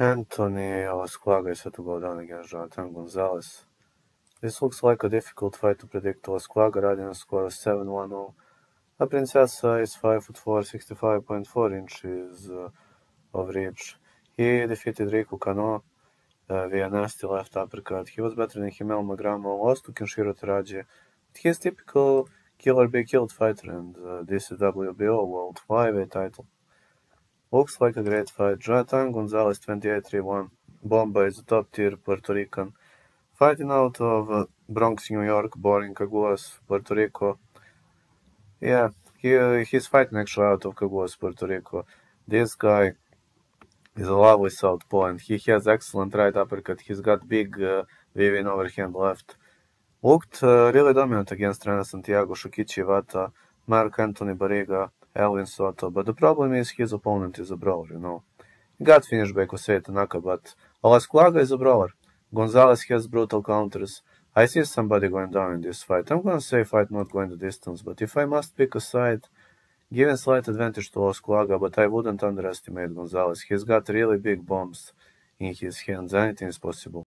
Anthony Lasquaga is set to go down against Jonathan Gonzalez. This looks like a difficult fight to predict. Lasquaga riding a score of 7-1-0. La Princesa is 5'4", 65.4 inches of reach. He defeated Riku Kano via nasty left uppercut. He was better than Himel Magramo, lost to Kenshiro Teraji. He's typical kill or be killed fighter, and this is WBO World Flyweight title. Looks like a great fight. Jonathan Gonzalez 28-3-1. Bomba is a top-tier Puerto Rican. Fighting out of Bronx, New York, boring Caguas, Puerto Rico. Yeah, he's fighting actually out of Caguas, Puerto Rico. This guy is a lovely southpaw, and he has excellent right uppercut. He's got big weaving overhand left. Looked really dominant against Rena Santiago, Shukichi Iwata, Mark Anthony Barriga, Elvin Soto, but the problem is his opponent is a brawler, He got finished by Kosei Tanaka, but Lasquaga is a brawler. Gonzalez has brutal counters. I see somebody going down in this fight. I'm gonna say fight not going the distance, but if I must pick a side, giving slight advantage to Lasquaga, but I wouldn't underestimate Gonzalez. He's got really big bombs in his hands. Anything is possible.